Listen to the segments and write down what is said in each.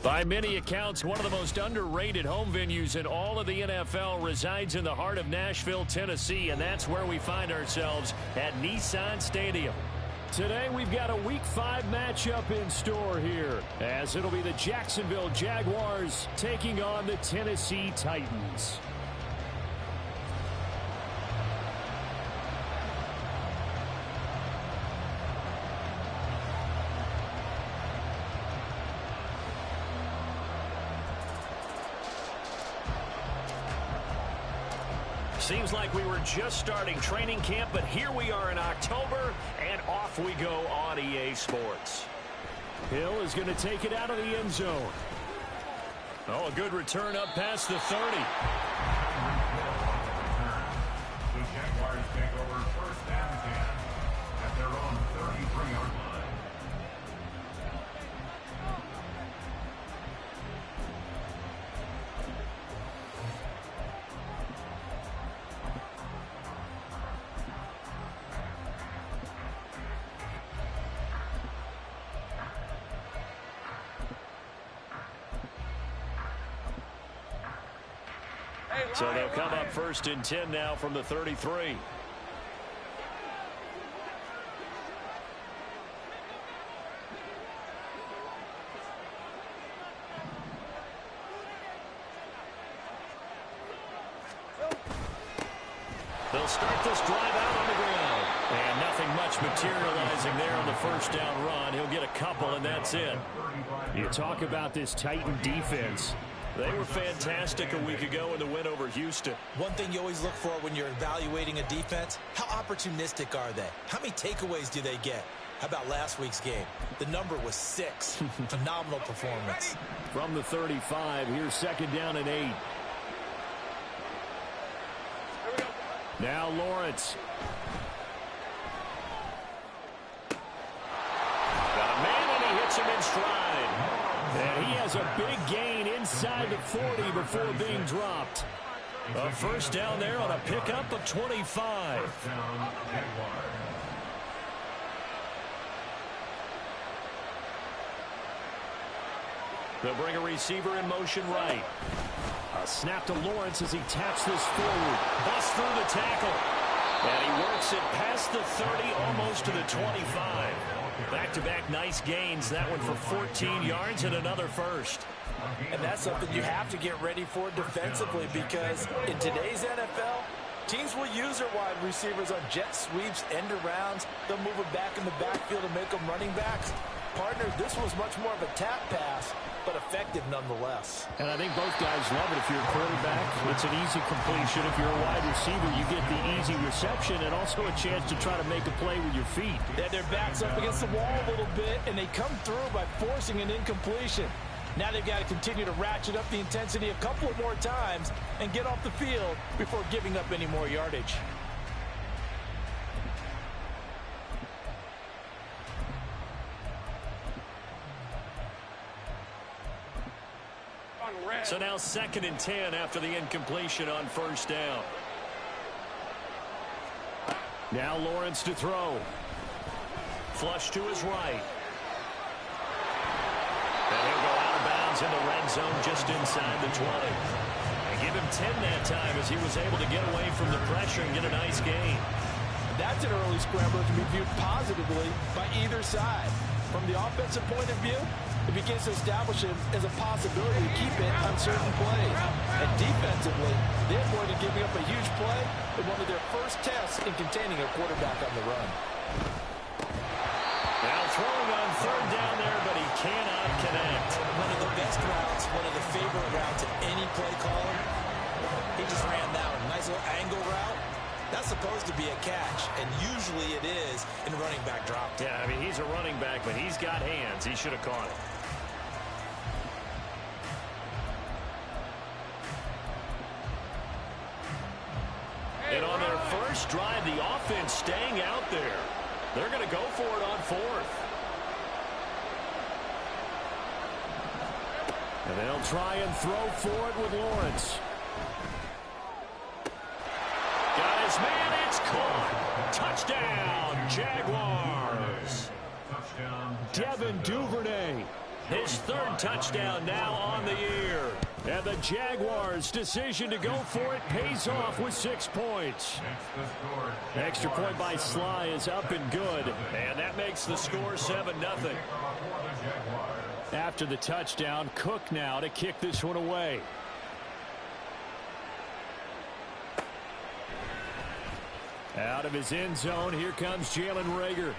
By many accounts, one of the most underrated home venues in all of the NFL resides in the heart of Nashville, Tennessee, and that's where we find ourselves at Nissan Stadium. Today, we've got a Week 5 matchup in store here, as it'll be the Jacksonville Jaguars taking on the Tennessee Titans. Seems like we were just starting training camp, but here we are in October, and off we go on EA Sports. Hill is going to take it out of the end zone. Oh, a good return up past the 30. The Jaguars take over first down 10 at their own 33-yard line. So they'll come up first and 10 now from the 33. They'll start this drive out on the ground. And nothing much materializing there on the first down run. He'll get a couple, and that's it. You talk about this Titan defense. They were fantastic a week ago in the win over Houston. One thing you always look for when you're evaluating a defense, how opportunistic are they? How many takeaways do they get? How about last week's game? The number was 6. Phenomenal performance. From the 35, here's second down and 8. Now Lawrence. Got a man, and he hits him in stride. And he has a big gain inside the 40 before being dropped. A first down there on a pickup of 25. They'll bring a receiver in motion right. A snap to Lawrence as he taps this forward. Busts through the tackle. And he works it past the 30, almost to the 25. Back-to-back nice gains. That one for 14 yards and another first. And that's something you have to get ready for defensively, because in today's NFL, teams will use their wide receivers on jet sweeps, end arounds. They'll move them back in the backfield and make them running backs. Partner, this was much more of a tap pass, but effective nonetheless. And I think both guys love it. If you're a quarterback, it's an easy completion. If you're a wide receiver, you get the easy reception and also a chance to try to make a play with your feet. Then their backs up against the wall a little bit, and they come through by forcing an incompletion. Now they've got to continue to ratchet up the intensity a couple of more times and get off the field before giving up any more yardage. So now second and 10 after the incompletion on first down. Now Lawrence to throw. Flush to his right. And he'll go out of bounds in the red zone just inside the 20. And give him 10 that time as he was able to get away from the pressure and get a nice gain. That's an early scrambler to be viewed positively by either side. From the offensive point of view, it begins to establish him as a possibility to keep it on certain plays. And defensively, they avoided giving up a huge play in one of their first tests in containing a quarterback on the run. Now throwing on third down there, but he cannot connect. One of the best routes, one of the favorite routes of any play caller. He just ran that one. Nice little angle route. That's supposed to be a catch, and usually it is in running back drop. Yeah, I mean, he's a running back, but he's got hands. He should have caught it. And on their first drive, the offense staying out there. They're going to go for it on fourth. And they'll try and throw for it with Lawrence. Got his man, it's caught. Touchdown, Jaguars. Touchdown, Devin Duvernay His third touchdown now on the year. And the Jaguars' decision to go for it pays off with 6 points. Extra point by Sly is up and good. And that makes the score 7-0. After the touchdown, Cook now to kick this one away. Out of his end zone, here comes Jalen Reagor.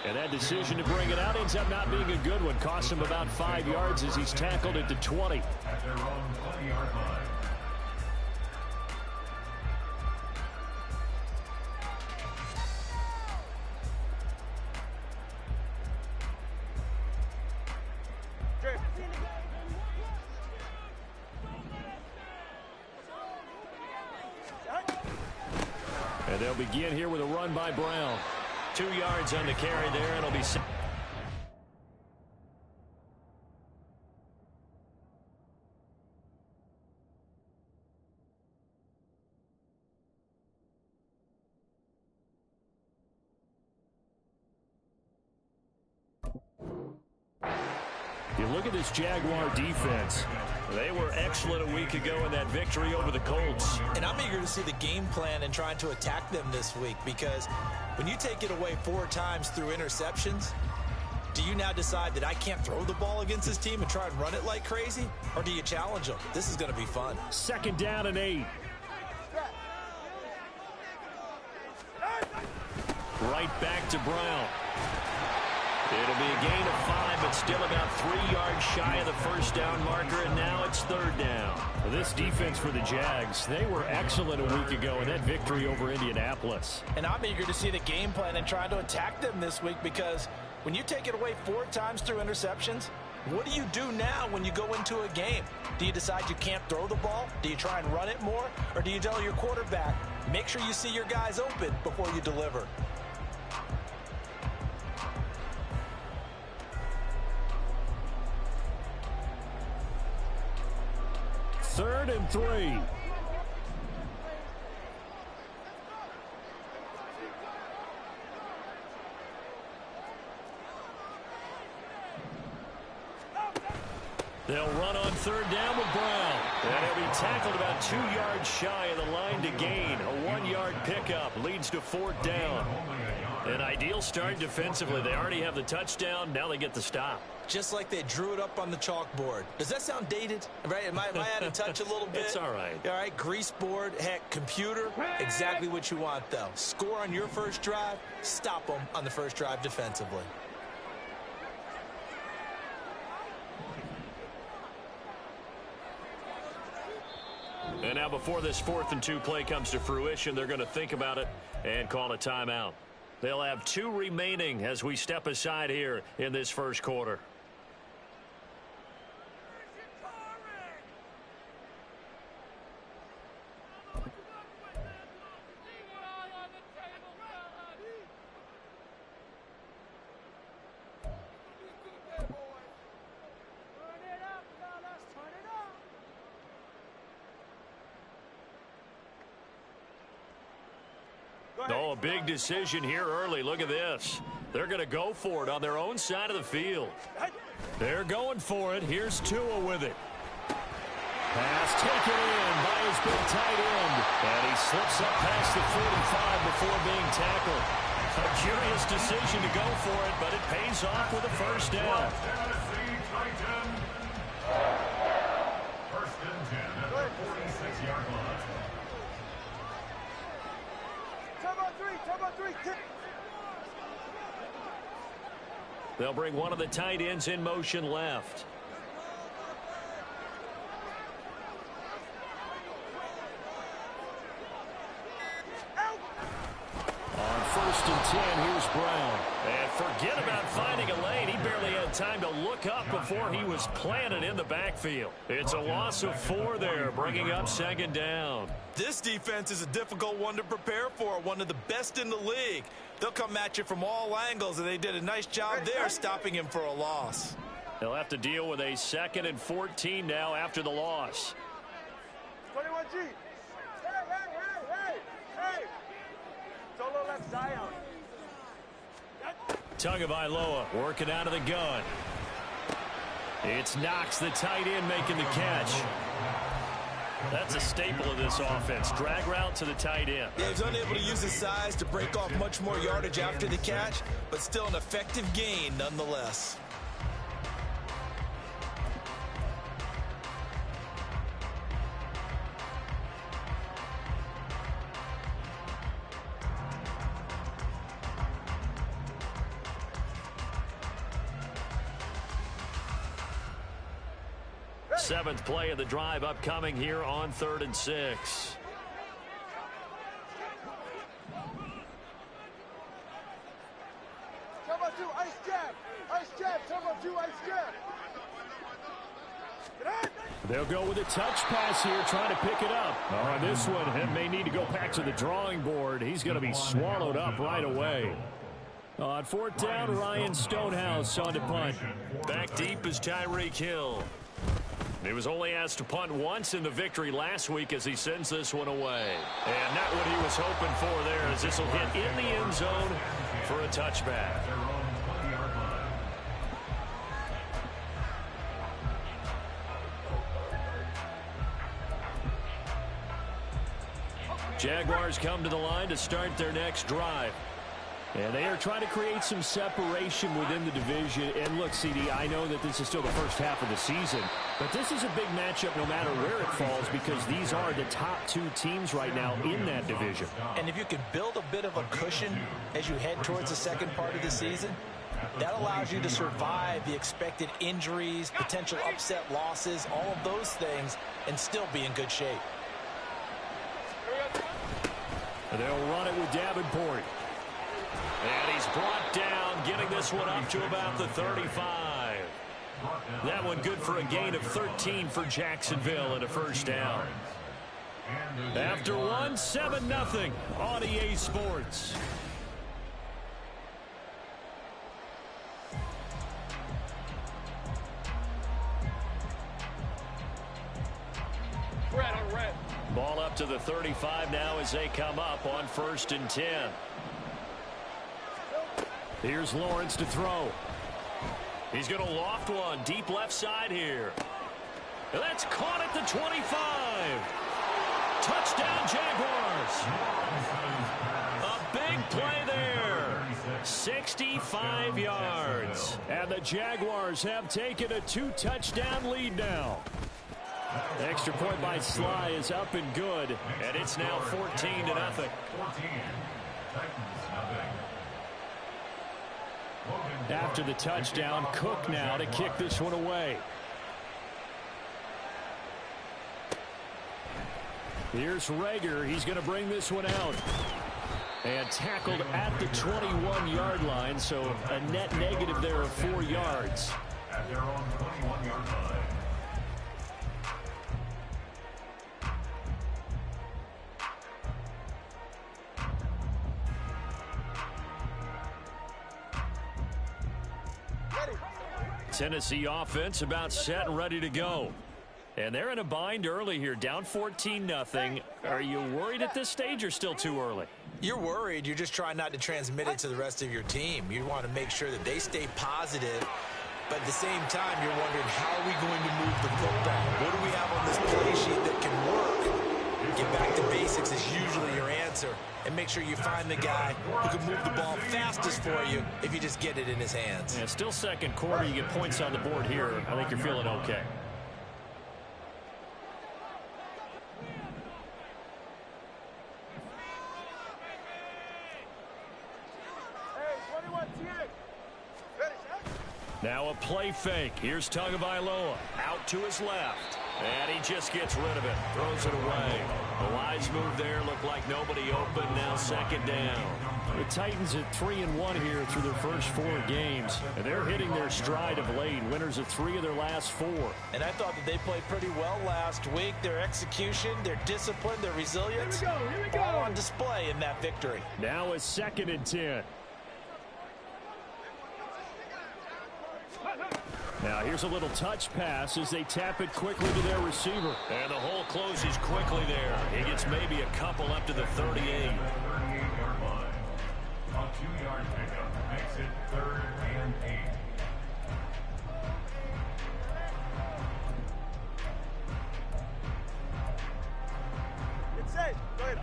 And that decision to bring it out ends up not being a good one. Costs him about 5 yards as he's tackled at the 20. At their own 20-yard line. And they'll begin here with a run by Brown. 2 yards on the carry there, and it'll be... You look at this Jaguar defense. They were excellent a week ago in that victory over the Colts. And I'm eager to see the game plan and trying to attack them this week, because when you take it away 4 times through interceptions, do you now decide that I can't throw the ball against this team and try and run it like crazy? Or do you challenge them? This is going to be fun. 2nd down and 8. Right back to Brown. It'll be a gain of 5, but still about 3 yards shy of the first down marker, and now it's 3rd down. This defense for the Jags, they were excellent a week ago in that victory over Indianapolis. And I'm eager to see the game plan and try to attack them this week, because when you take it away 4 times through interceptions, what do you do now when you go into a game? Do you decide you can't throw the ball? Do you try and run it more? Or do you tell your quarterback, make sure you see your guys open before you deliver? Third and 3. They'll run on 3rd down with Brown. And he'll be tackled about 2 yards shy of the line to gain. A 1-yard pickup leads to 4th down. An ideal start defensively. They already have the touchdown. Now they get the stop. Just like they drew it up on the chalkboard. Does that sound dated? Right? Am I out of touch a little bit? It's all right. All right, grease board, heck, computer, exactly what you want, though. Score on your first drive, stop them on the first drive defensively. And now before this 4th and 2 play comes to fruition, they're going to think about it and call a timeout. They'll have 2 remaining as we step aside here in this first quarter. Oh, a big decision here early. Look at this. They're going to go for it on their own side of the field. They're going for it. Here's Tua with it. Pass taken in by his big tight end. And he slips up past the 45 before being tackled. A curious decision to go for it, but it pays off with a first down. First and 10 at the 46-yard line. They'll bring one of the tight ends in motion left. On 1st and 10, here's Brown. And forget about finding a lane. He barely had time to look up before he was planted in the backfield. It's a loss of 4 there, bringing up 2nd down. This defense is a difficult one to prepare for, one of the best in the league. They'll come at you from all angles, and they did a nice job there stopping him for a loss. They'll have to deal with a 2nd and 14 now after the loss. 21G. Hey. Solo left Zion. Tagovailoa working out of the gun. It's Knox, the tight end, making the catch. That's a staple of this offense. Drag route to the tight end. Yeah, he's unable to use his size to break off much more yardage after the catch, but still an effective gain nonetheless. Seventh play of the drive upcoming here on 3rd and 6. Turbo 2, ice jab. Ice jab, turbo 2, ice jab. They'll go with a touch pass here, trying to pick it up. On this one, he may need to go back to the drawing board. He's going to be swallowed up right away. On 4th down, Ryan Stonehouse on to punt. Back deep is Tyreek Hill. He was only asked to punt once in the victory last week as he sends this one away. And not what he was hoping for there, as this will hit in the end zone for a touchback. Jaguars come to the line to start their next drive. And they are trying to create some separation within the division. And look, CD, I know that this is still the first half of the season, but this is a big matchup no matter where it falls, because these are the top 2 teams right now in that division. And if you can build a bit of a cushion as you head towards the second part of the season, that allows you to survive the expected injuries, potential upset losses, all of those things, and still be in good shape. They'll run it with Davenport. And he's brought down, getting this one up to about the 35. That one good for a gain of 13 for Jacksonville and a first down. After one, 7-0 on EA Sports. Red. Ball up to the 35 now as they come up on 1st and 10. Here's Lawrence to throw. He's going to loft one deep left side here. And that's caught at the 25. Touchdown, Jaguars. A big play there. 65 yards. And the Jaguars have taken a 2-touchdown lead now. Extra point by Sly is up and good. And it's now 14-0. After the touchdown, Cook now to kick this one away. Here's Rager. He's going to bring this one out. And tackled at the 21-yard line, so a net negative there of 4 yards. At their own 21-yard line. Tennessee offense about set and ready to go. And they're in a bind early here, down 14-0. Are you worried at this stage or still too early? You're worried. You're just trying not to transmit it to the rest of your team. You want to make sure that they stay positive, but at the same time, you're wondering, how are we going to move the football? What do we have on this play sheet that can work? Get back to basics is usually your answer, and make sure you find the guy who can move the ball fastest for you if you just get it in his hands. Yeah, still second quarter. You get points on the board here. I think you're feeling okay. Now a play fake. Here's Tagovailoa out to his left. And he just gets rid of it. Throws it away. A wise move there. Looked like nobody open. Now 2nd down. The Titans at 3-1 here through their first 4 games. And they're hitting their stride of late. Winners of 3 of their last 4. And I thought that they played pretty well last week. Their execution, their discipline, their resilience, Here we go. all on display in that victory. Now a 2nd and 10. Now here's a little touch pass as they tap it quickly to their receiver. And the hole closes quickly there. He gets maybe a couple up to the 38. 38-yard line. A 2-yard pickup makes it 3rd and 8.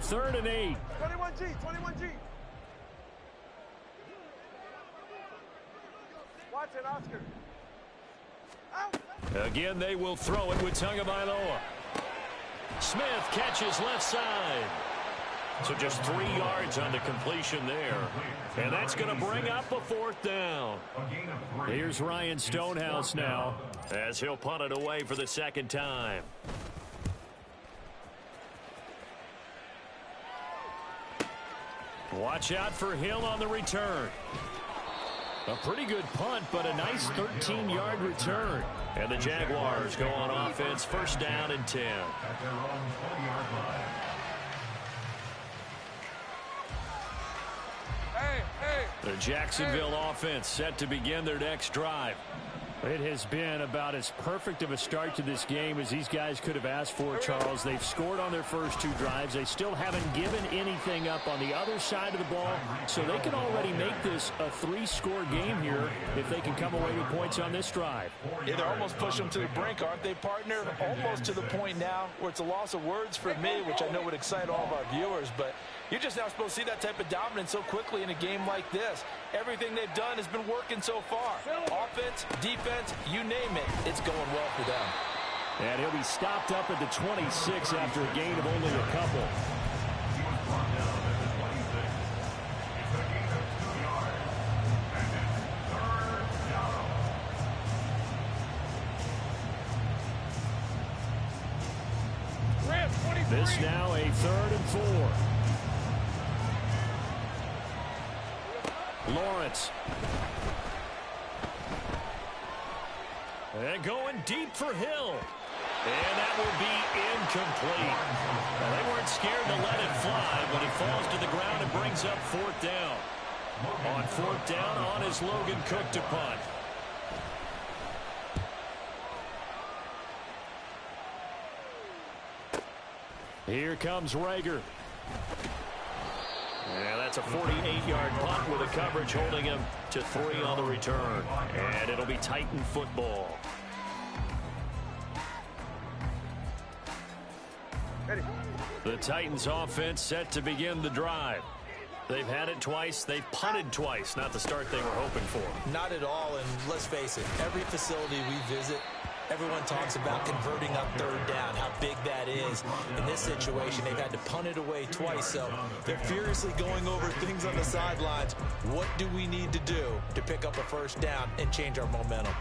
3rd and 8. 21G, 21G. Watson, Oscar. Out. Again, they will throw it with Tagovailoa. Smith catches left side. So just 3 yards on the completion there. And that's going to bring up a 4th down. Here's Ryan Stonehouse now as he'll punt it away for the 2nd time. Watch out for Hill on the return. A pretty good punt, but a nice 13-yard return. And the Jaguars go on offense, 1st down and 10. At their own 20-yard line. The Jacksonville offense set to begin their next drive. It has been about as perfect of a start to this game as these guys could have asked for, Charles. They've scored on their first 2 drives. They still haven't given anything up on the other side of the ball, so they can already make this a 3-score game here if they can come away with points on this drive. Yeah, they're almost pushing them to the brink, aren't they, partner? Almost to the point now where it's a loss of words for me, which I know would excite all of our viewers, but you're just not supposed to see that type of dominance so quickly in a game like this. Everything they've done has been working so far. Offense, defense, you name it, it's going well for them. And he'll be stopped up at the 26 after a gain of only a couple. He was brought down at the 26. It's a gain of 2 yards. And it's 3rd down. This now a 3rd and 4. Lawrence. And going deep for Hill. And that will be incomplete. Well, they weren't scared to let it fly, but it falls to the ground and brings up 4th down. On 4th down, on is Logan Cook to punt. Here comes Rager. Yeah, that's a 48-yard punt with a coverage holding him to 3 on the return. And it'll be Titan football. The Titans offense set to begin the drive. They've had it twice. They've punted twice. Not the start they were hoping for. Not at all, and let's face it, every facility we visit, everyone talks about converting up 3rd down, how big that is. In this situation, they've had to punt it away twice, so they're furiously going over things on the sidelines. What do we need to do to pick up a 1st down and change our momentum?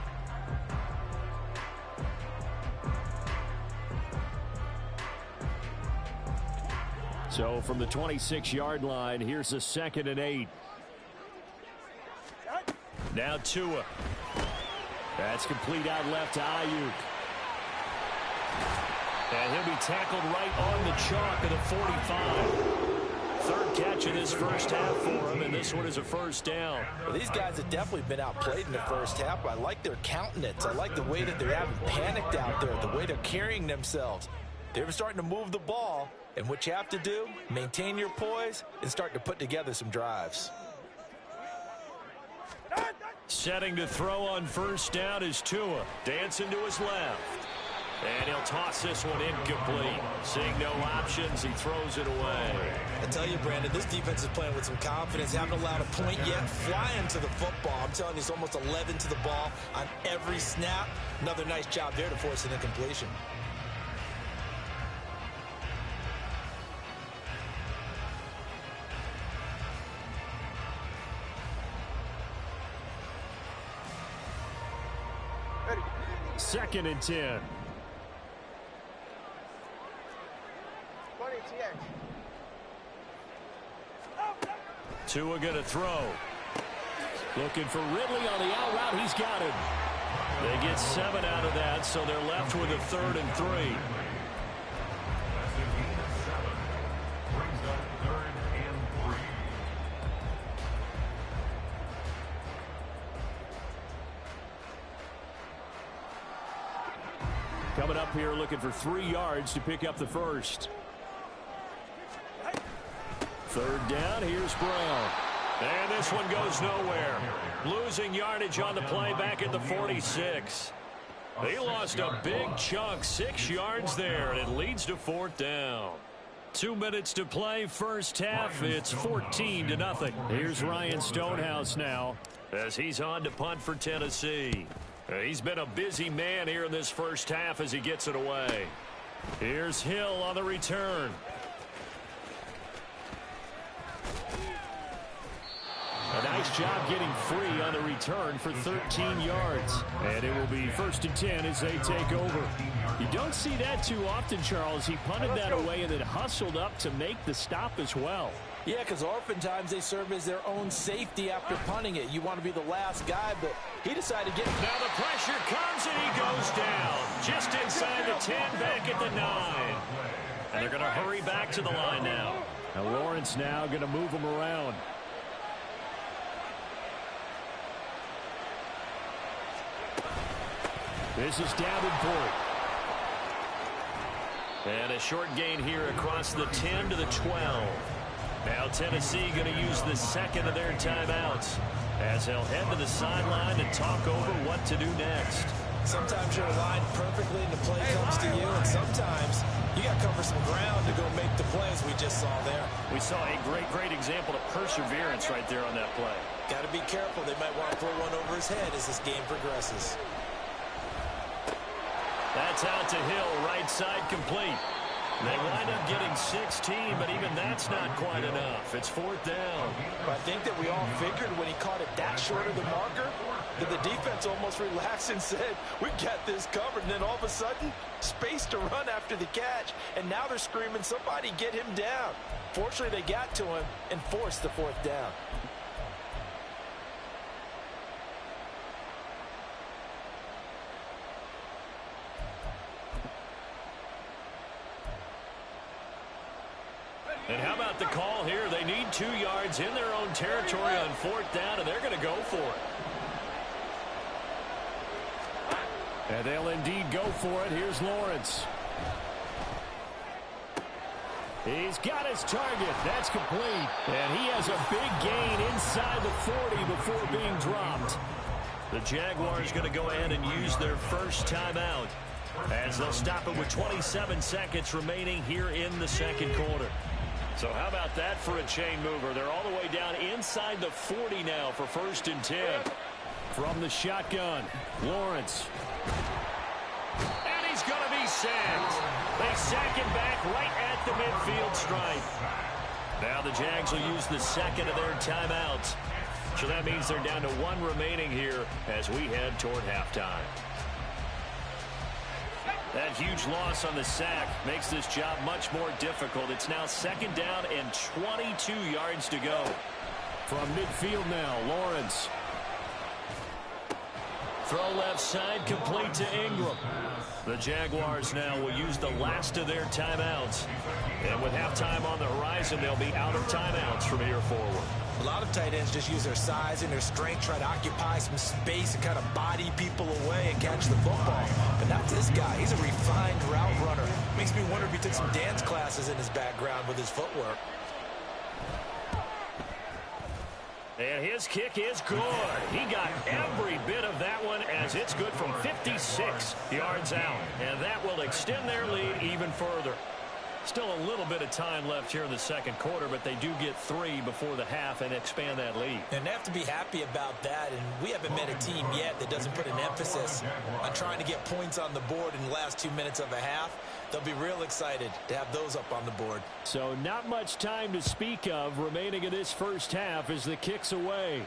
So from the 26-yard line, here's a 2nd and 8. Now Tua. That's complete out left to Ayuk. And he'll be tackled right on the chalk of the 45. 3rd catch in this 1st half for him, and this one is a 1st down. Well, these guys have definitely been outplayed in the 1st half. I like their countenance. I like the way that they haven't panicked out there, the way they're carrying themselves. They're starting to move the ball, and what you have to do, maintain your poise and start to put together some drives. Setting to throw on 1st down is Tua. Dancing to his left. And he'll toss this one incomplete. Seeing no options, he throws it away. I tell you, Brandon, this defense is playing with some confidence. Haven't allowed a point yet. Flying to the football. I'm telling you, it's almost 11 to the ball on every snap. Another nice job there to force an incompletion. Ready. 2nd and 10. 20 TX. Tua going to throw. Looking for Ridley on the out route. He's got it. They get 7 out of that, so they're left with a 3rd and 3. That's a gain of 7. Brings up 3rd and 3. Coming up here looking for 3 yards to pick up the 1st. 3rd down, here's Brown. And this one goes nowhere. Losing yardage on the play back at the 46. He lost a big chunk, 6 yards there, and it leads to 4th down. 2 minutes to play, first half. It's 14-0. Here's Ryan Stonehouse now as he's on to punt for Tennessee. He's been a busy man here in this first half as he gets it away. Here's Hill on the return. A nice job getting free on the return for 13 yards. And it will be 1st and 10 as they take over. You don't see that too often, Charles. He punted that away and then hustled up to make the stop as well. Yeah, because oftentimes they serve as their own safety after punting it. You want to be the last guy, but he decided to get... Now the pressure comes and he goes down. Just inside the 10, back at the 9. And they're going to hurry back to the line now. Now Lawrence now going to move him around. This is Davenport. And a short gain here across the 10 to the 12. Now Tennessee going to use the second of their timeouts as they'll head to the sideline and talk over what to do next. Sometimes you're aligned perfectly and the play comes to you, and sometimes you got to cover some ground to go make the plays we just saw there. We saw a great example of perseverance right there on that play. Got to be careful. They might want to throw one over his head as this game progresses. That's out to Hill, right side complete. They wind up getting 16, but even that's not quite enough. It's 4th down. I think that we all figured when he caught it that short of the marker that the defense almost relaxed and said, we got this covered. And then all of a sudden, space to run after the catch. And now they're screaming, somebody get him down. Fortunately, they got to him and forced the 4th down. And how about the call here? They need 2 yards in their own territory on 4th down, and they're going to go for it. And they'll indeed go for it. Here's Lawrence. He's got his target. That's complete. And he has a big gain inside the 40 before being dropped. The Jaguars going to go ahead and use their first timeout as they'll stop it with 27 seconds remaining here in the second quarter. So how about that for a chain mover? They're all the way down inside the 40 now for 1st and 10. From the shotgun, Lawrence. And he's going to be sacked. They sack him back right at the midfield stripe. Now the Jags will use the second of their timeouts. So that means they're down to 1 remaining here as we head toward halftime. That huge loss on the sack makes this job much more difficult. It's now 2nd down and 22 yards to go. From midfield now, Lawrence. Throw left side, complete to Ingram. The Jaguars now will use the last of their timeouts. And with halftime on the horizon, they'll be out of timeouts from here forward. A lot of tight ends just use their size and their strength, try to occupy some space and kind of body people away and catch the football. But not this guy. He's a refined route runner. Makes me wonder if he took some dance classes in his background with his footwork. And his kick is good. He got every bit of that one as it's good from 56 yards out. And that will extend their lead even further. Still a little bit of time left here in the second quarter, but they do get 3 before the half and expand that lead. And they have to be happy about that, and we haven't met a team yet that doesn't put an emphasis on trying to get points on the board in the last 2 minutes of a half. They'll be real excited to have those up on the board. So not much time to speak of remaining in this first half as the kick's away.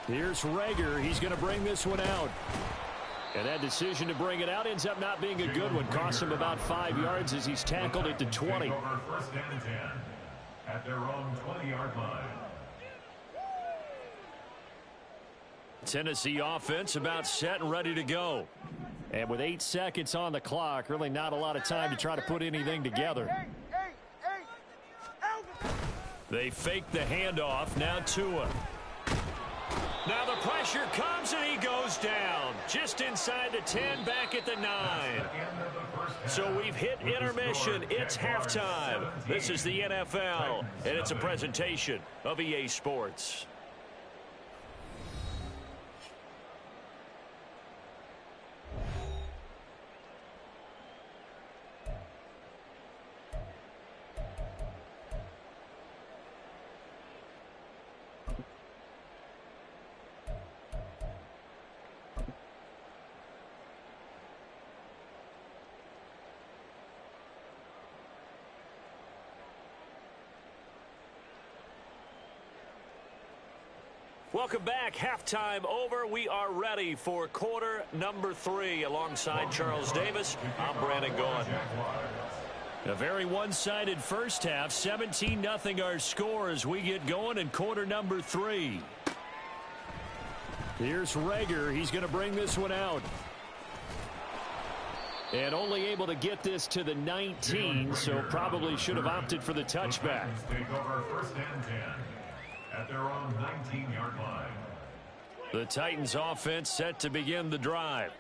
Here's Rager. He's going to bring this one out. And that decision to bring it out ends up not being a good one. Costs him about 5 yards as he's tackled at the 20. 1st and 10 at their own 20-yard line. Tennessee offense about set and ready to go. And with 8 seconds on the clock, really not a lot of time to try to put anything together. They fake the handoff. Now Tua. Now the pressure comes and he goes down. Just inside the 10, back at the 9. So we've hit intermission. It's halftime. This is the NFL, and it's a presentation of EA Sports. Welcome back. Halftime over. We are ready for quarter number 3. Alongside Charles Davis, I'm Brandon Gaughan. A very one-sided first half. 17-0 our score as we get going in quarter number 3. Here's Rager. He's going to bring this one out. And only able to get this to the 19, so probably should have opted for the touchback. Take over first and 10 at their own 19-yard line. The Titans offense set to begin the drive.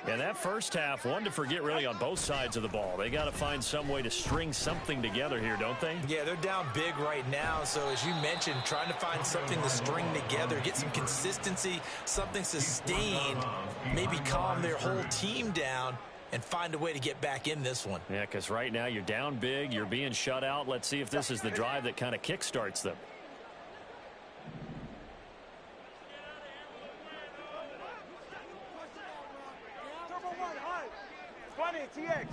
And that first half, one to forget really on both sides of the ball. They got to find some way to string something together here, don't they? Yeah, they're down big right now. So as you mentioned, trying to find something to string together, get some consistency, something sustained, maybe calm their whole team down and find a way to get back in this one. Yeah, because right now you're down big, you're being shut out. Let's see if this is the drive that kind of kickstarts them. TX.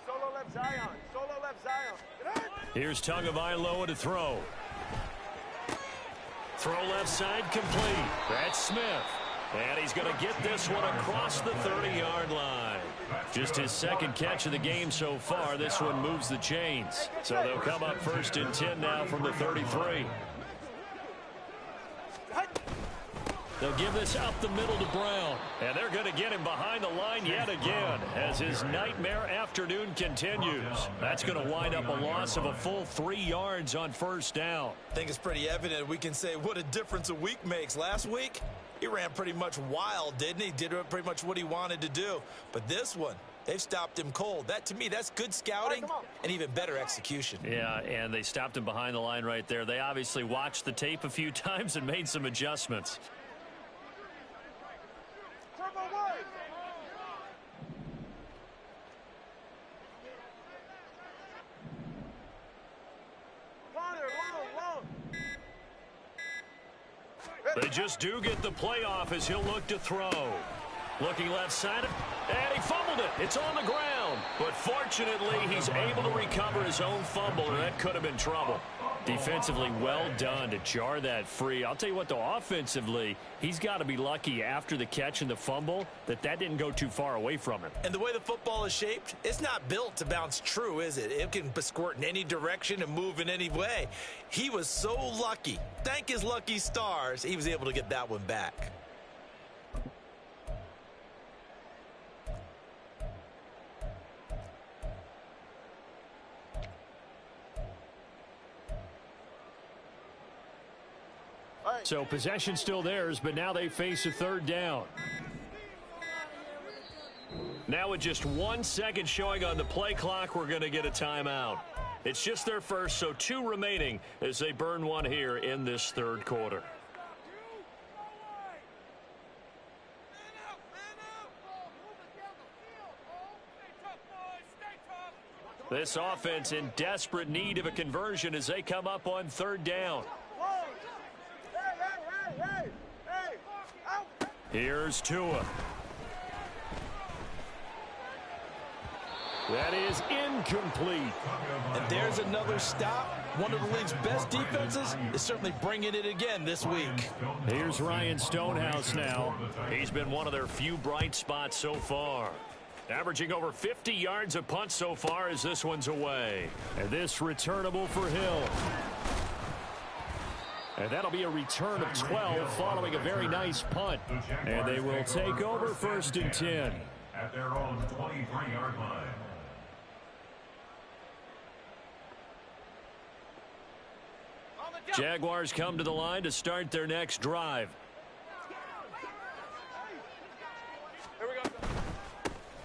Solo left Zion. Solo left Zion. Here's Tagovailoa to throw. Throw left side complete. That's Smith. And he's going to get this one across the 30-yard line. Just his second catch of the game so far. This one moves the chains. So they'll come up first and 10 now from the 33. They'll give this up the middle to Brown. And they're going to get him behind the line yet again as his nightmare afternoon continues. That's going to wind up a loss of a full 3 yards on first down. I think it's pretty evident. We can say what a difference a week makes. Last week, he ran pretty much wild, didn't he? Did pretty much what he wanted to do. But this one, they've stopped him cold. That, to me, that's good scouting and even better execution. Yeah, and they stopped him behind the line right there. They obviously watched the tape a few times and made some adjustments. They just do get the playoff as he'll look to throw. Looking left side, and he fumbled it. It's on the ground. But fortunately, he's able to recover his own fumble, or that could have been trouble. Defensively, well done to jar that free. I'll tell you what, though, offensively, he's got to be lucky after the catch and the fumble that didn't go too far away from him. And the way the football is shaped, it's not built to bounce true, is it? It can squirt in any direction and move in any way. He was so lucky. Thank his lucky stars, he was able to get that one back. So possession still theirs, but now they face a third down. Now with just 1 second showing on the play clock, we're going to get a timeout. It's just their first, so 2 remaining as they burn one here in this third quarter. This offense in desperate need of a conversion as they come up on third down. Here's Tua. That is incomplete. And there's another stop. One of the league's best defenses is certainly bringing it again this week. Here's Ryan Stonehouse now. He's been one of their few bright spots so far. Averaging over 50 yards a punt so far as this one's away. And this returnable for Hill. And that'll be a return of 12 following a very nice punt. And they will take over first and 10. At their own 23-yard line. Jaguars come to the line to start their next drive.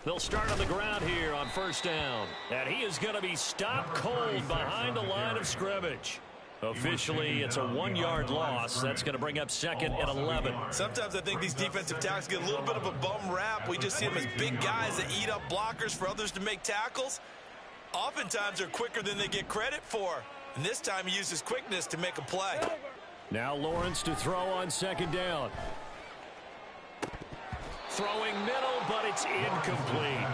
They'll start on the ground here on first down. And he is going to be stopped cold behind the line of scrimmage. Officially, it's a 1-yard loss. That's going to bring up second and 11. Sometimes I think these defensive tackles get a little bit of a bum rap. We just see them as big guys that eat up blockers for others to make tackles. Oftentimes, they're quicker than they get credit for. And this time, he uses quickness to make a play. Now Lawrence to throw on second down. Throwing middle, but it's incomplete.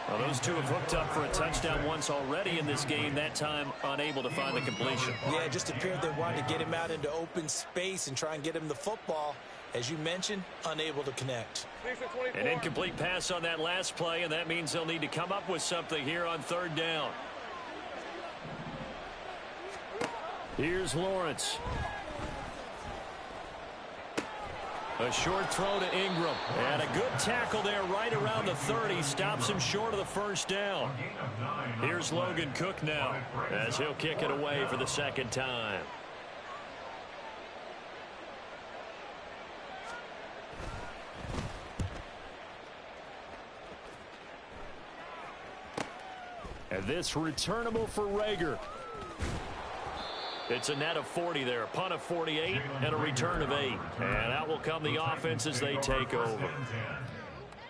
Well, those two have hooked up for a touchdown once already in this game, that time unable to find the completion. Yeah, it just appeared they wanted to get him out into open space and try and get him the football. As you mentioned, unable to connect. An incomplete pass on that last play, and that means they'll need to come up with something here on third down. Here's Lawrence. A short throw to Ingram. And a good tackle there right around the 30. Stops him short of the first down. Here's Logan Cook now as he'll kick it away for the second time. And this returnable for Rager. It's a net of 40 there, a punt of 48, and a return of 8. And out will come the offense as they take over.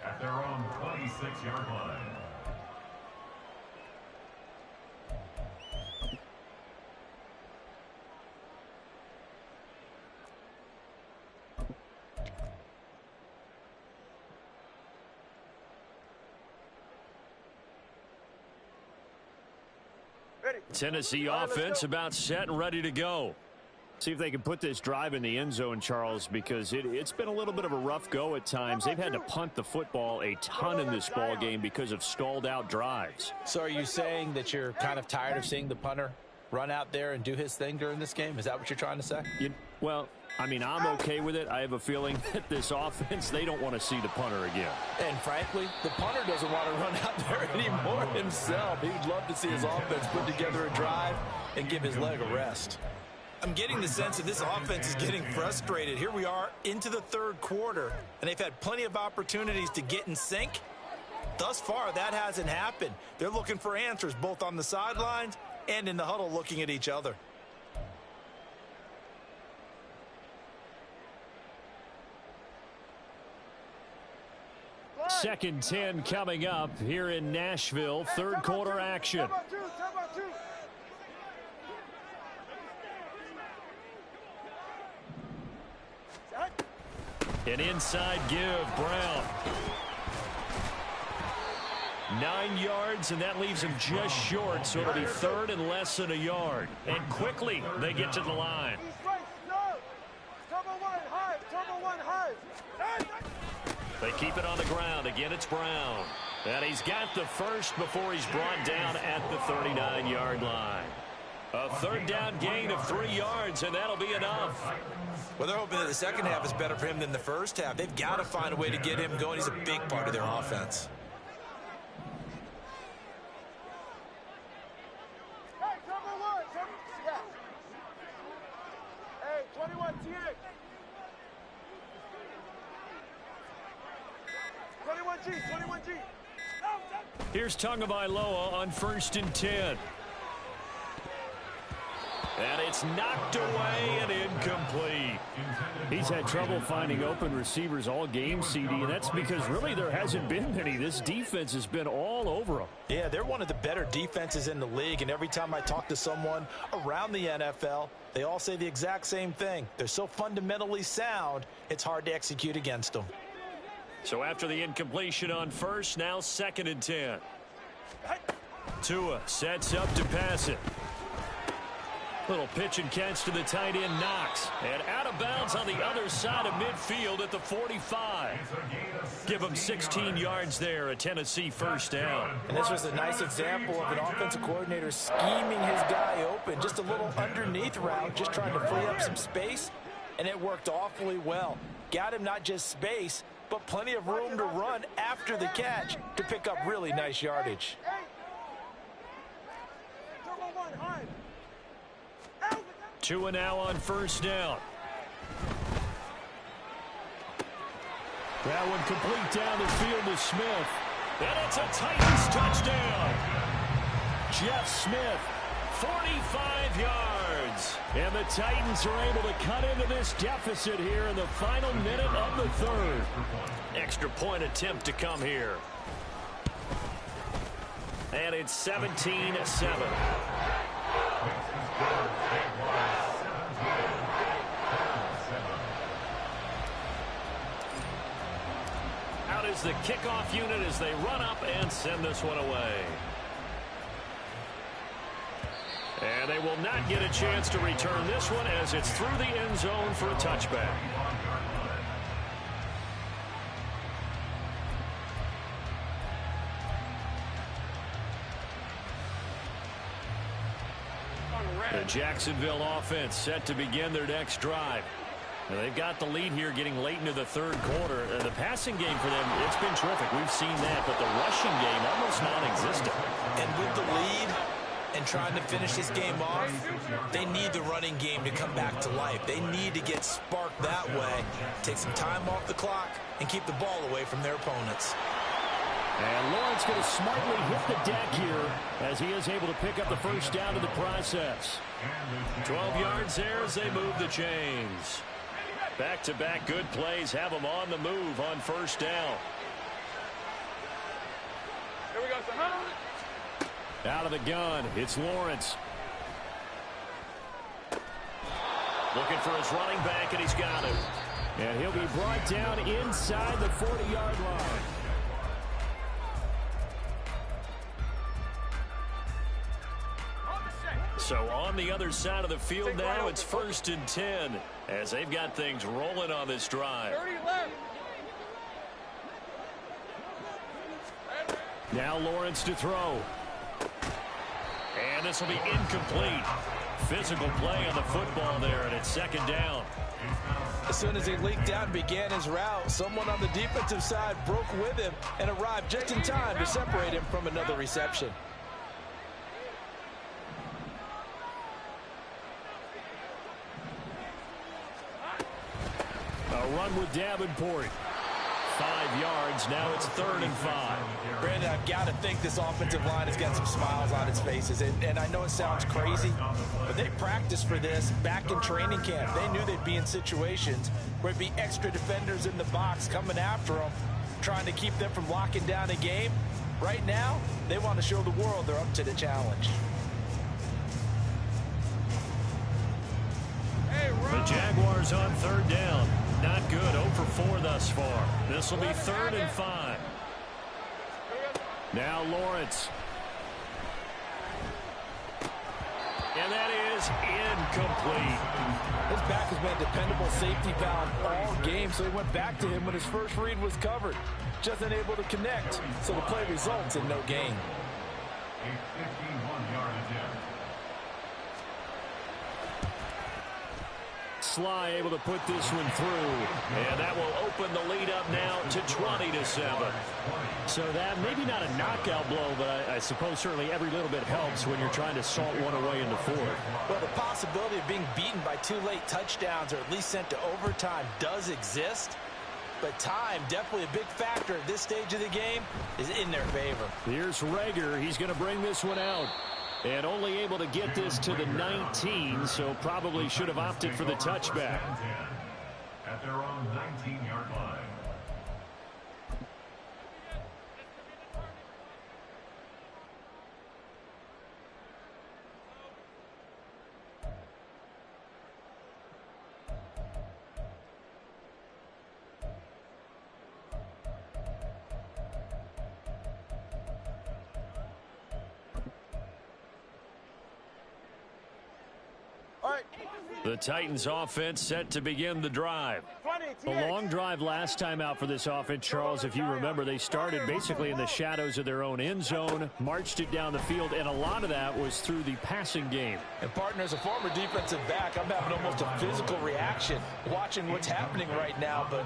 At their own 26-yard line. Tennessee offense about set and ready to go. See if they can put this drive in the end zone, Charles, because it's been a little bit of a rough go at times. They've had to punt the football a ton in this ball game because of stalled out drives. So are you saying that you're kind of tired of seeing the punter run out there and do his thing during this game? Is that what you're trying to say? Well, I mean, I'm okay with it. I have a feeling that this offense, they don't want to see the punter again. And frankly, the punter doesn't want to run out there anymore himself. He'd love to see his offense put together a drive and give his leg a rest. I'm getting the sense that this offense is getting frustrated. Here we are into the third quarter, and they've had plenty of opportunities to get in sync. Thus far, that hasn't happened. They're looking for answers both on the sidelines and in the huddle looking at each other. Second 10 coming up here in Nashville. Third quarter action. An inside give, Brown. 9 yards, and that leaves him just short, so it'll be third and less than a yard. And quickly, they get to the line. They keep it on the ground. Again, it's Brown. And he's got the first before he's brought down at the 39-yard line. A third down gain of 3 yards, and that'll be enough. Well, they're hoping that the second half is better for him than the first half. They've got to find a way to get him going. He's a big part of their offense. Hey, number 1. Yeah. Hey, 21 TX. 21G. Here's Tagovailoa on 1st and 10. And it's knocked away and incomplete. He's had trouble finding open receivers all game, CD, and that's because really there hasn't been many. This defense has been all over them. Yeah, they're one of the better defenses in the league, and every time I talk to someone around the NFL, they all say the exact same thing. They're so fundamentally sound, it's hard to execute against them. So after the incompletion on first, now 2nd and 10. Tua sets up to pass it. Little pitch and catch to the tight end, Knox. And out of bounds on the other side of midfield at the 45. Give him 16 yards there, a Tennessee first down. And this was a nice example of an offensive coordinator scheming his guy open. Just a little underneath route, just trying to free up some space. And it worked awfully well. Got him not just space, but plenty of room to run after the catch to pick up really nice yardage. Tua now on first down. That one complete down the field to Smith. And it's a Titans touchdown. Jeff Smith, 45 yards. And the Titans are able to cut into this deficit here in the final minute of the third. Extra point attempt to come here. And it's 17-7. Out is is the kickoff unit as they run up and send this one away. And they will not get a chance to return this one as it's through the end zone for a touchback. The Jacksonville offense set to begin their next drive. Now they've got the lead here getting late into the third quarter. The passing game for them, it's been terrific. We've seen that, but the rushing game almost non-existent. And with the lead and trying to finish this game off, they need the running game to come back to life. They need to get sparked that way, take some time off the clock, and keep the ball away from their opponents. And Lawrence going to smartly hit the deck here as he is able to pick up the first down in the process. 12 yards there as they move the chains. Back-to-back good plays have them on the move on first down. Here we go, son. Out of the gun, it's Lawrence. Looking for his running back, and he's got him. And he'll be brought down inside the 40-yard line. So on the other side of the field now, it's 1st and 10 as they've got things rolling on this drive. 30 left. Now Lawrence to throw. And this will be incomplete. Physical play on the football there, and it's 2nd down. As soon as he leaked out and began his route, someone on the defensive side broke with him and arrived just in time to separate him from another reception. A run with Davenport. 5 yards. Now it's 3rd and 5. Brandon, I've got to think this offensive line has got some smiles on its faces. And I know it sounds crazy, but they practiced for this back in training camp. They knew they'd be in situations where there'd be extra defenders in the box coming after them, trying to keep them from locking down a game. Right now, they want to show the world they're up to the challenge. The Jaguars on 3rd down. Not good. 0 for 4 thus far. This will be 3rd and 5. Now Lawrence. And that is incomplete. His back has been a dependable safety valve all game, so he went back to him when his first read was covered. Just unable to connect, so the play results in no gain. A 51-yard attempt. Sly able to put this one through, and that will open the lead up now to 20-7. So that maybe not a knockout blow, but I suppose certainly every little bit helps when you're trying to salt one away in the 4th. Well, the possibility of being beaten by 2 late touchdowns or at least sent to overtime does exist, but time, definitely a big factor at this stage of the game, is in their favor. Here's Rager. He's going to bring this one out. And only able to get this to the 19, so probably should have opted for the touchback. At their own 19-yard line. The Titans offense set to begin the drive. A long drive last time out for this offense, Charles. If you remember, they started basically in the shadows of their own end zone, marched it down the field, and a lot of that was through the passing game. And partner, as a former defensive back, I'm having almost a physical reaction watching what's happening right now. But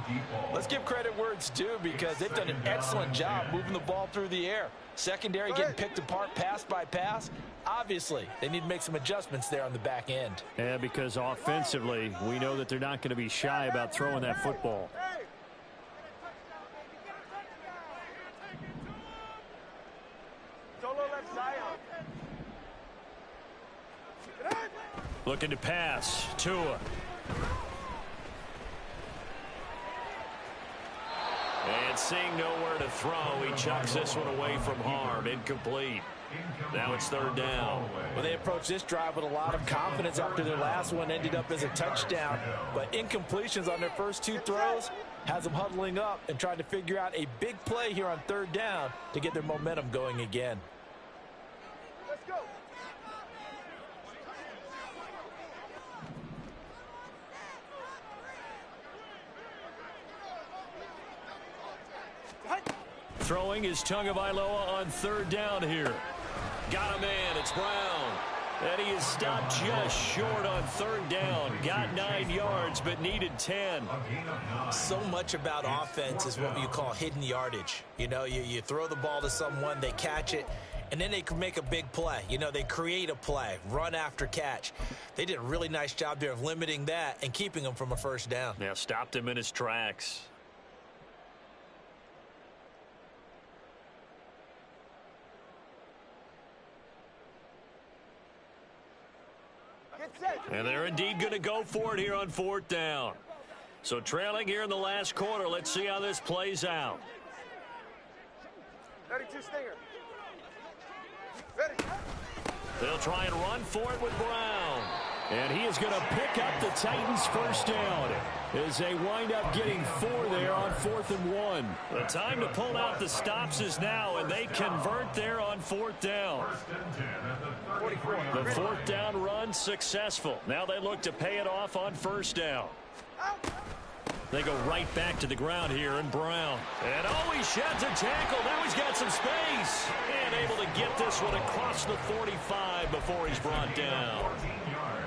let's give credit where it's due, because they've done an excellent job moving the ball through the air. Secondary getting picked apart pass by pass. Obviously, they need to make some adjustments there on the back end. Yeah, because offensively, we know that they're not going to be shy about throwing that football. Looking to pass. Tua. And And seeing nowhere to throw, he chucks this one away from harm. Incomplete. Now it's third down. Well, they approached this drive with a lot of confidence after their last one ended up as a touchdown. But incompletions on their first two throws has them huddling up and trying to figure out a big play here on third down to get their momentum going again. Let's go. Throwing is Tagovailoa on third down here. Got a man. It's Brown. And he is stopped just short on third down. Got 9 yards, but needed 10. So much about offense is what you call hidden yardage. You know, you throw the ball to someone, they catch it, and then they can make a big play. You know, they create a play, run after catch. They did a really nice job there of limiting that and keeping him from a first down. Now stopped him in his tracks. And they're indeed going to go for it here on fourth down. So trailing here in the last quarter. Let's see how this plays out. 32 Stinger. Ready. They'll try and run for it with Brown. And he is going to pick up the Titans' first down as they wind up getting 4 there on 4th and 1. The time to pull out the stops is now, and they convert there on 4th down. The 4th down run successful. Now they look to pay it off on first down. They go right back to the ground here, and Brown. And he sheds a tackle. Now he's got some space. And able to get this one across the 45 before he's brought down.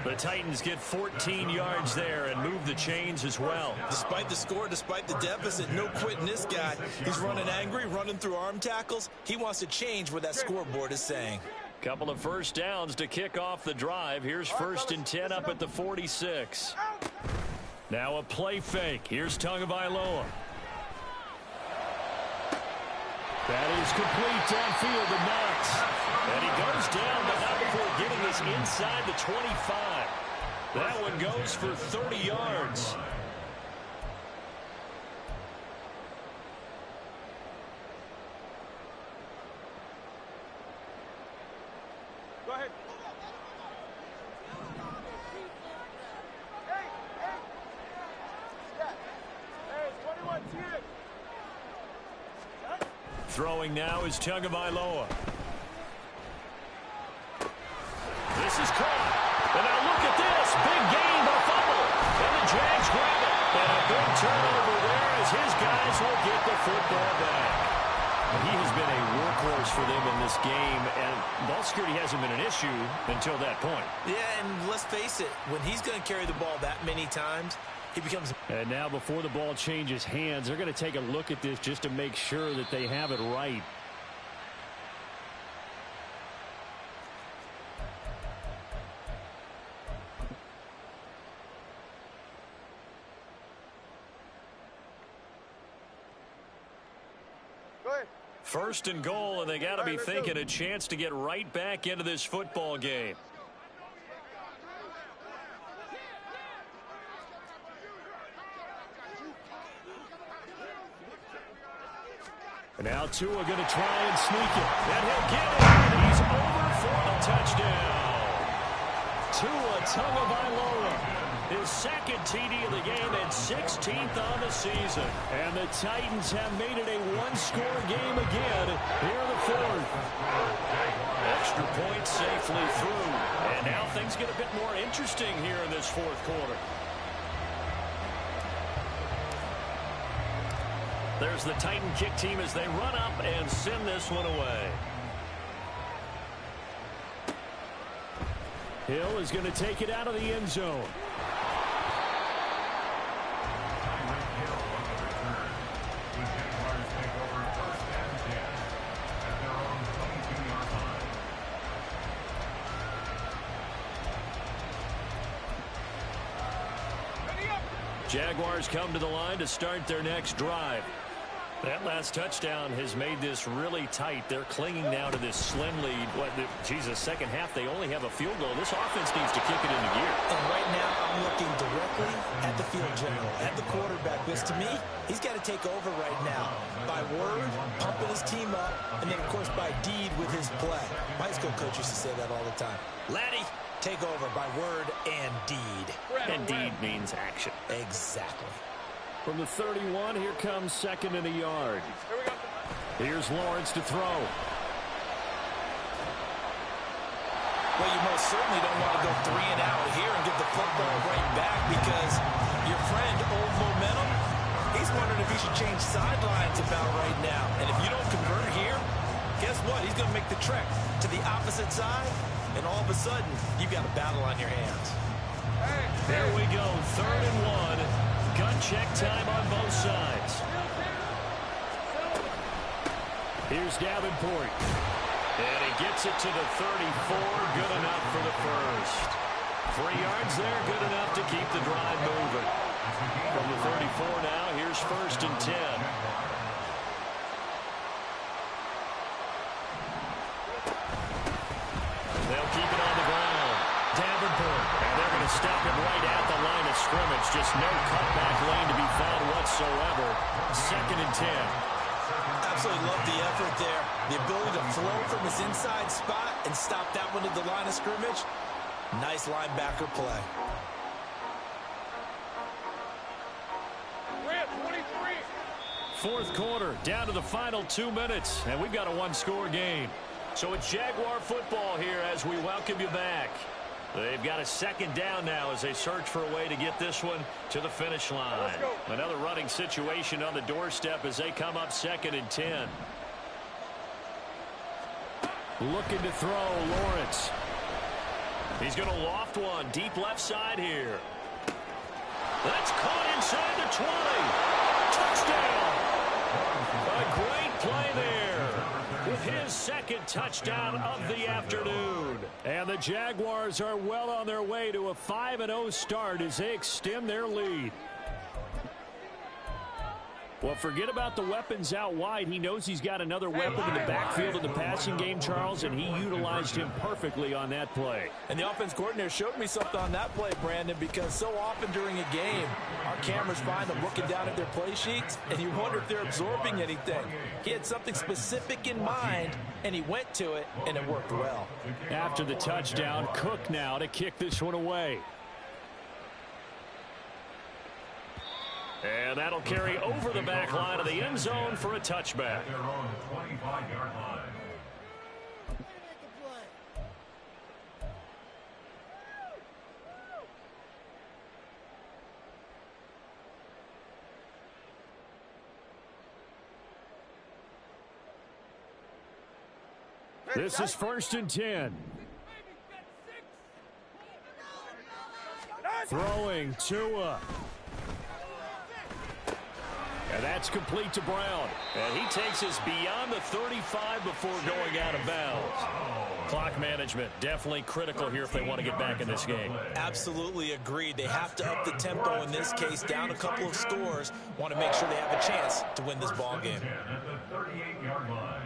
The Titans get 14 yards there and move the chains as well. Despite the score, despite the deficit, no quitting this guy. He's running angry, running through arm tackles. He wants to change what that scoreboard is saying. Couple of first downs to kick off the drive. Here's 1st and 10 up at the 46. Now a play fake. Here's Tagovailoa. That is complete downfield to Knox. And he goes down, but not before getting this inside the 25. That one goes for 30 yards. Go ahead. Hey. Step. Hey, 21, see it. Throwing now is Tagovailoa. This is caught. And now look at this. Big gain, but fumble. And the Jags grab it. And a big turnover there as his guys will get the football back. He has been a workhorse for them in this game, and ball security hasn't been an issue until that point. Yeah, and let's face it, when he's going to carry the ball that many times, he becomes... And now before the ball changes hands, they're going to take a look at this just to make sure that they have it right. Go ahead. 1st and goal, and they got to be thinking a chance to get right back into this football game. And now Tua going to try and sneak it. And he'll get it. And he's over for the touchdown. Tua Tagovailoa. His 2nd TD of the game and 16th on the season. And the Titans have made it a one-score game again here in the 4th. Extra point safely through. And now things get a bit more interesting here in this 4th quarter. There's the Titan kick team as they run up and send this one away. Hill is going to take it out of the end zone. Jaguars come to the line to start their next drive. That last touchdown has made this really tight. They're clinging now to this slim lead. Jesus, second half, they only have a field goal. This offense needs to kick it into gear. And right now, I'm looking directly at the field general, at the quarterback, because to me, he's got to take over right now. By word, pumping his team up, and then, of course, by deed with his play. My high school coach used to say that all the time. Laddie, take over by word and deed. And deed means action. Exactly. From the 31, here comes second and a yard. Here's Lawrence to throw. Well, you most certainly don't want to go 3 and out here and get the football right back because your friend, Old Momentum, he's wondering if he should change sidelines about right now. And if you don't convert here, guess what? He's going to make the trek to the opposite side, and all of a sudden, you've got a battle on your hands. There we go, 3rd and 1. Gun check time on both sides. Here's Davenport. And he gets it to the 34. Good enough for the first. 3 yards there, good enough to keep the drive moving. From the 34 now, here's 1st and 10. They'll keep it on the ground. Davenport. And they're going to stop him right at the line of scrimmage. Just no cutback lane to be found whatsoever. 2nd and 10. Absolutely love the effort there. The ability to flow from his inside spot and stop that one at the line of scrimmage. Nice linebacker play. Fourth quarter, down to the final 2 minutes, and we've got a one-score game. So it's Jaguar football here as we welcome you back. They've got a 2nd down now as they search for a way to get this one to the finish line. Another running situation on the doorstep as they come up 2nd and 10. Looking to throw, Lawrence. He's going to loft one deep left side here. That's caught inside the 20. Touchdown. A great play there. With his 2nd touchdown of the afternoon. And the Jaguars are well on their way to a 5-0 start as they extend their lead. Well, forget about the weapons out wide. He knows he's got another weapon in the backfield in the passing game, Charles, and he utilized him perfectly on that play. And the offense coordinator showed me something on that play, Brandon, because so often during a game, our cameras find them looking down at their play sheets, and you wonder if they're absorbing anything. He had something specific in mind, and he went to it, and it worked well. After the touchdown, Cook now to kick this one away. And that'll carry over the back line of the end zone for a touchback. They're on the 25-yard line. This is 1st and 10. Throwing Tua. And that's complete to Brown. And he takes us beyond the 35 before going out of bounds. Clock management definitely critical here if they want to get back in this game. Absolutely agreed. They have to up the tempo in this case, down a couple of scores. Want to make sure they have a chance to win this ball game. At the 38-yard line.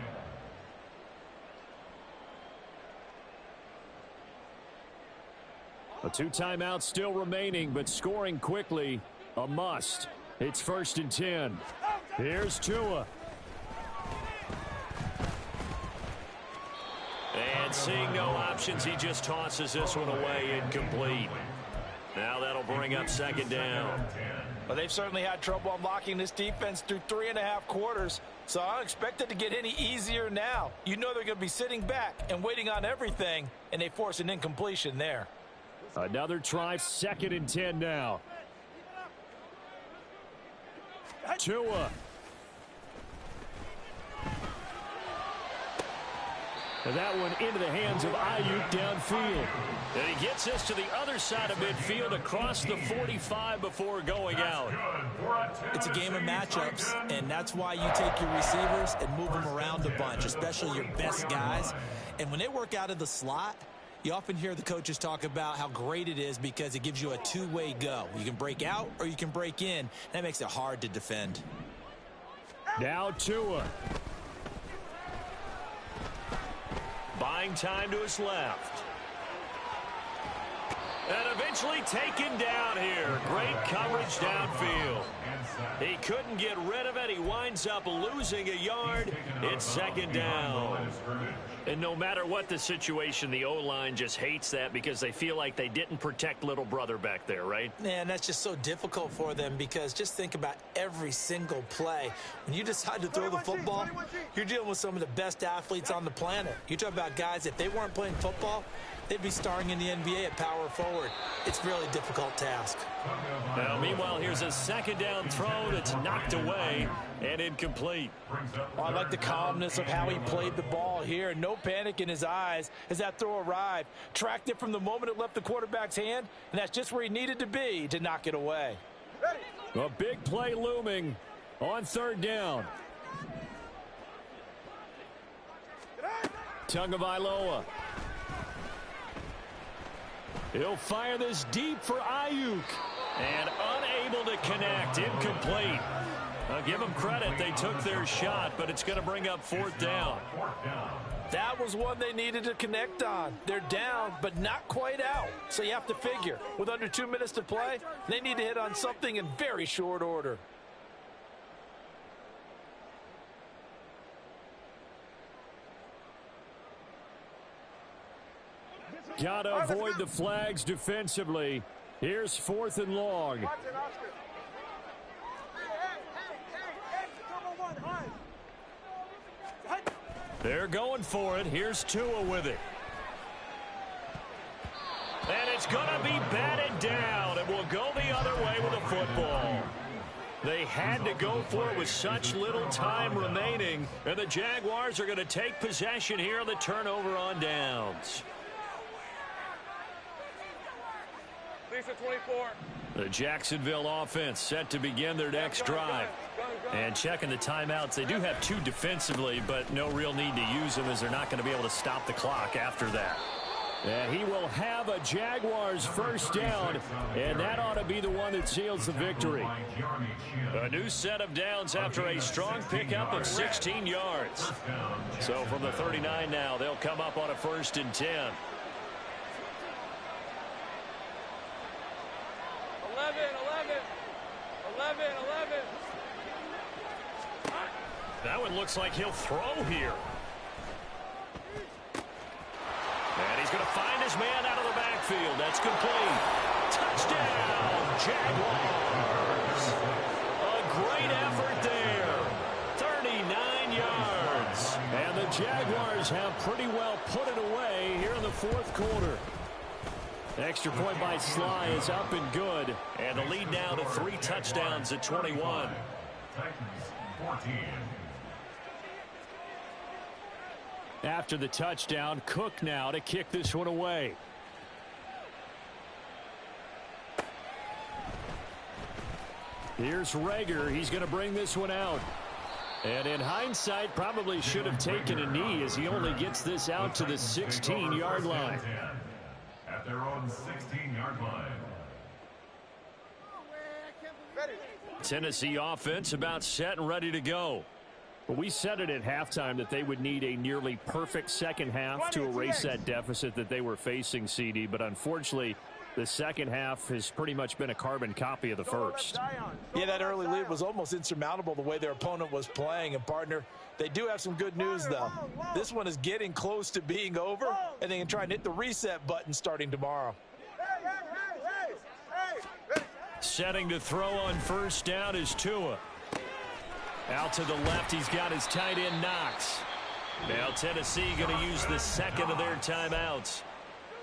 A 2 timeouts still remaining, but scoring quickly, a must. It's 1st and 10. Here's Tua. And seeing no options, he just tosses this one away incomplete. Now that'll bring up 2nd down. Well, they've certainly had trouble unlocking this defense through 3.5 quarters, so I don't expect it to get any easier now. You know they're going to be sitting back and waiting on everything, and they force an incompletion there. Another try, 2nd and 10 now. Tua. And that one into the hands of Ayuk downfield. And he gets us to the other side of midfield across the 45 before going out. It's a game of matchups, and that's why you take your receivers and move them around a bunch, especially your best guys. And when they work out of the slot, you often hear the coaches talk about how great it is because it gives you a two-way go. You can break out or you can break in. That makes it hard to defend. Now Tua. Buying time to his left. And eventually taken down here. Great coverage downfield. He couldn't get rid of it. He winds up losing a yard. It's second down. And no matter what the situation, the O-line just hates that because they feel like they didn't protect little brother back there, right? Man, that's just so difficult for them because just think about every single play. When you decide to throw the football, you're dealing with some of the best athletes on the planet. You talk about guys, if they weren't playing football, they'd be starring in the NBA at power forward. It's a really difficult task. Now, meanwhile, here's a second down throw that's knocked away and incomplete. Well, I like the calmness of how he played the ball here. No panic in his eyes as that throw arrived. Tracked it from the moment it left the quarterback's hand, and that's just where he needed to be to knock it away. A big play looming on third down. Tagovailoa. He'll fire this deep for Ayuk. And unable to connect. Incomplete. I'll give them credit. They took their shot, but it's going to bring up fourth down. That was one they needed to connect on. They're down, but not quite out. So you have to figure, with under 2 minutes to play, they need to hit on something in very short order. Got to avoid the flags defensively. Here's fourth and long. They're going for it. Here's Tua with it. And it's going to be batted down. It will go the other way with the football. They had to go for it with such little time remaining. And the Jaguars are going to take possession here on the turnover on downs. Lisa 24. The Jacksonville offense set to begin their next drive. And checking the timeouts, they do have two defensively, but no real need to use them as they're not going to be able to stop the clock after that. And he will have a Jaguars first down, and that ought to be the one that seals the victory. A new set of downs after a strong pickup of 16 yards. So from the 39 now, they'll come up on a 1st and 10. 11. That one looks like he'll throw here. And he's going to find his man out of the backfield. That's complete. Touchdown, Jaguars. A great effort there. 39 yards. And the Jaguars have pretty well put it away here in the fourth quarter. Extra point by Sly is up and good. And the lead now to 3 touchdowns at 21. Titans 14. After the touchdown, Cook now to kick this one away. Here's Rager. He's going to bring this one out. And in hindsight, probably should have taken a knee as he only gets this out to the 16-yard line. At their own 16-yard line. Tennessee offense about set and ready to go. But we said it at halftime that they would need a nearly perfect second half to erase that deficit that they were facing, CD. But unfortunately, the second half has pretty much been a carbon copy of the first. Yeah, that early lead was almost insurmountable the way their opponent was playing. And, partner, they do have some good news, though. This one is getting close to being over, and they can try and hit the reset button starting tomorrow. Setting to throw on first down is Tua. Out to the left, he's got his tight end Knox. Now Tennessee going to use the second of their timeouts,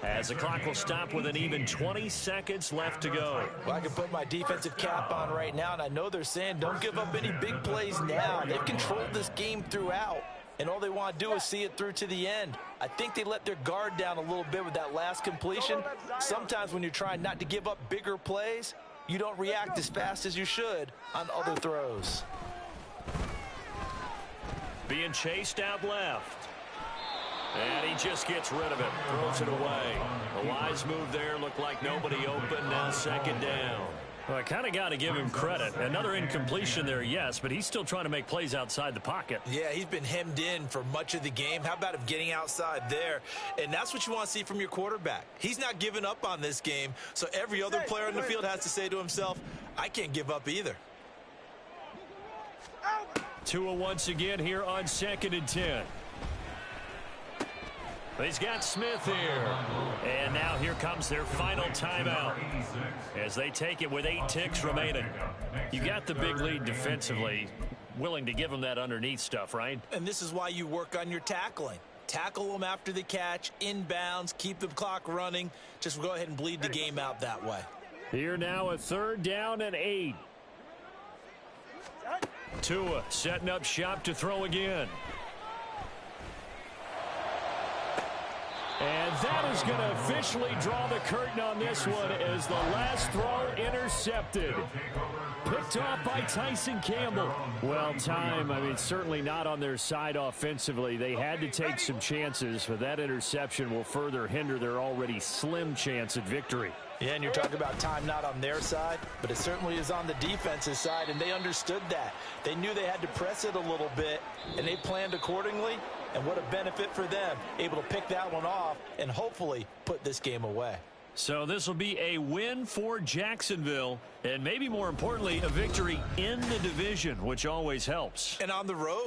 as the clock will stop with an even 20 seconds left to go. Well, I can put my defensive cap on right now, and I know they're saying don't give up any big plays now. They've controlled this game throughout, and all they want to do is see it through to the end. I think they let their guard down a little bit with that last completion. Sometimes when you're trying not to give up bigger plays, you don't react as fast as you should on other throws. Being chased out left. And he just gets rid of it. Throws it away. A wise move there. Looked like nobody open. Now second down. Well, I kind of got to give him credit. Another incompletion there, yes, but he's still trying to make plays outside the pocket. Yeah, he's been hemmed in for much of the game. How about him getting outside there? And that's what you want to see from your quarterback. He's not giving up on this game, so every other player in the field has to say to himself, I can't give up either. Tua once again here on 2nd and 10. He's got Smith here. And now here comes their final timeout as they take it with 8 ticks remaining. You got the big lead defensively, willing to give them that underneath stuff, right? And this is why you work on your tackling. Tackle them after the catch, inbounds, keep the clock running. Just go ahead and bleed the game out that way. Here now a 3rd down and 8. Tua setting up shop to throw again. And that is going to officially draw the curtain on this one as the last throw intercepted. Picked off by Tyson Campbell. Well, certainly not on their side offensively. They had to take some chances, but that interception will further hinder their already slim chance at victory. Yeah, and you're talking about time not on their side, but it certainly is on the defensive side, and they understood that. They knew they had to press it a little bit, and they planned accordingly, and what a benefit for them, able to pick that one off and hopefully put this game away. So this will be a win for Jacksonville, and maybe more importantly, a victory in the division, which always helps. And on the road.